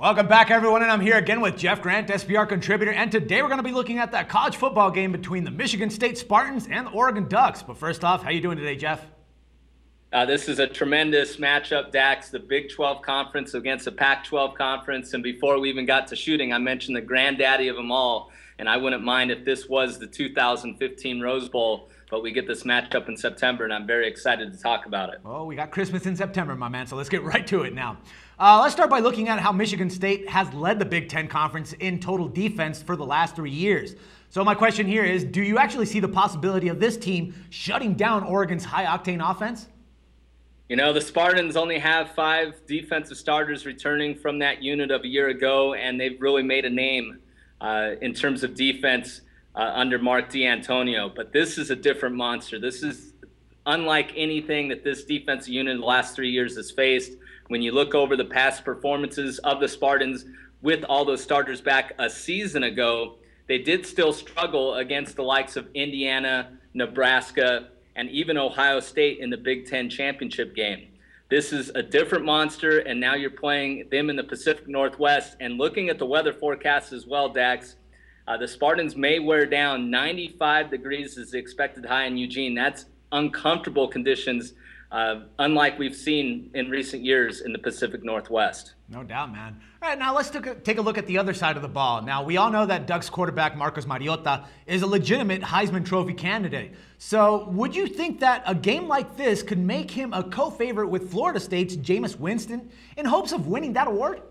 Welcome back, everyone, and I'm here again with Jeff Grant, SBR contributor, and today we're going to be looking at that college football game between the Michigan State Spartans and the Oregon Ducks. But first off, how you doing today, Jeff? This is a tremendous matchup, Dax, the Big 12 Conference against the Pac-12 Conference. And before we even got to shooting, I mentioned the granddaddy of them all, and I wouldn't mind if this was the 2015 Rose Bowl, but we get this matchup in September, and I'm very excited to talk about it. Oh, we got Christmas in September, my man, so let's get right to it now. Let's start by looking at how Michigan State has led the Big 10 Conference in total defense for the last 3 years. So my question here is, do you actually see the possibility of this team shutting down Oregon's high-octane offense? You know, the Spartans only have 5 defensive starters returning from that unit of a year ago, and they've really made a name in terms of defense under Mark D'Antonio. But this is a different monster. This is unlike anything that this defensive unit in the last 3 years has faced. When you look over the past performances of the Spartans with all those starters back a season ago, they did still struggle against the likes of Indiana, Nebraska, and even Ohio State in the Big Ten championship game. This is a different monster, and now you're playing them in the Pacific Northwest. And looking at the weather forecast as well, Dax, the Spartans may wear down. 95 degrees is the expected high in Eugene. That's uncomfortable conditions, unlike we've seen in recent years in the Pacific Northwest. No doubt, man. All right, now let's take a look at the other side of the ball. Now, we all know that Ducks quarterback Marcus Mariota is a legitimate Heisman Trophy candidate. So would you think that a game like this could make him a co-favorite with Florida State's Jameis Winston in hopes of winning that award?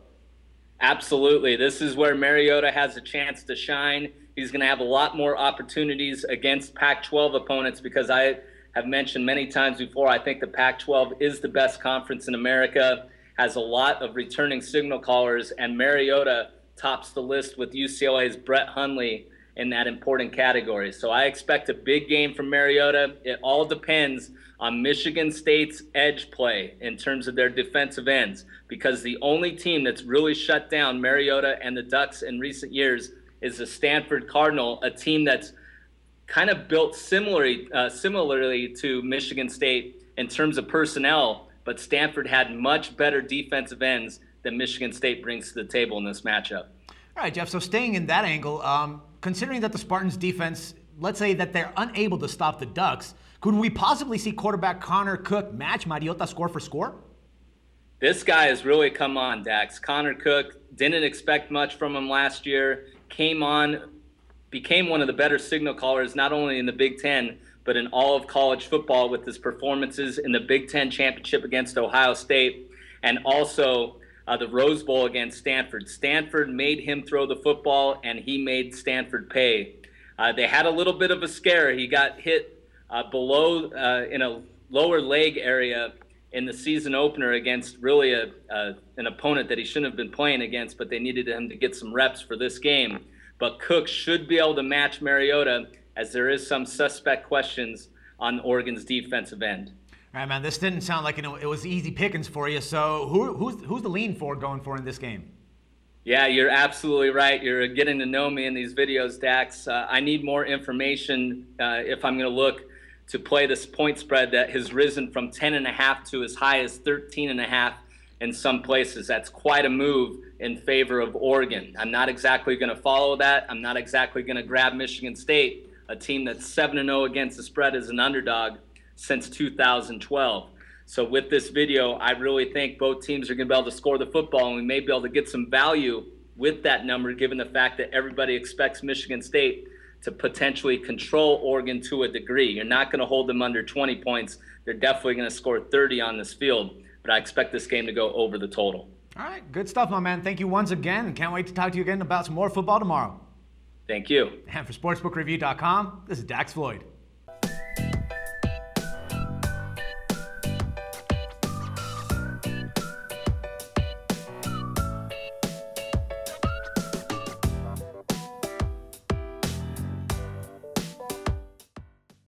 Absolutely. This is where Mariota has a chance to shine. He's going to have a lot more opportunities against Pac-12 opponents because I have mentioned many times before, I think the Pac-12 is the best conference in America, has a lot of returning signal callers, and Mariota tops the list with UCLA's Brett Hundley in that important category. So I expect a big game from Mariota. It all depends on Michigan State's edge play in terms of their defensive ends, because the only team that's really shut down Mariota and the Ducks in recent years is the Stanford Cardinal, a team that's kind of built similarly to Michigan State in terms of personnel, but Stanford had much better defensive ends than Michigan State brings to the table in this matchup. All right, Jeff, so staying in that angle, considering that the Spartans defense, let's say that they're unable to stop the Ducks, could we possibly see quarterback Connor Cook match Mariota score for score? This guy has really come on, Dax. Connor Cook, didn't expect much from him last year, came on, became one of the better signal callers, not only in the Big Ten, but in all of college football with his performances in the Big Ten championship against Ohio State, and also the Rose Bowl against Stanford. Stanford made him throw the football, and he made Stanford pay. They had a little bit of a scare. He got hit below in a lower leg area in the season opener against really an opponent that he shouldn't have been playing against, but they needed him to get some reps for this game. But Cook should be able to match Mariota, as there is some suspect questions on Oregon's defensive end. All right, man, this didn't sound like it was easy pickings for you. So who's the lean for going for in this game? Yeah, you're absolutely right. You're getting to know me in these videos, Dax. I need more information if I'm going to look to play this point spread that has risen from 10.5 to as high as 13.5 in some places. That's quite a move in favor of Oregon. I'm not exactly going to follow that. I'm not exactly going to grab Michigan State, a team that's 7-0 against the spread as an underdog since 2012. So with this video, I really think both teams are going to be able to score the football, and we may be able to get some value with that number, given the fact that everybody expects Michigan State to potentially control Oregon to a degree. You're not going to hold them under 20 points. They're definitely going to score 30 on this field, but I expect this game to go over the total. All right, good stuff, my man. Thank you once again, and can't wait to talk to you again about some more football tomorrow. Thank you. And for SportsbookReview.com, this is Dax Floyd.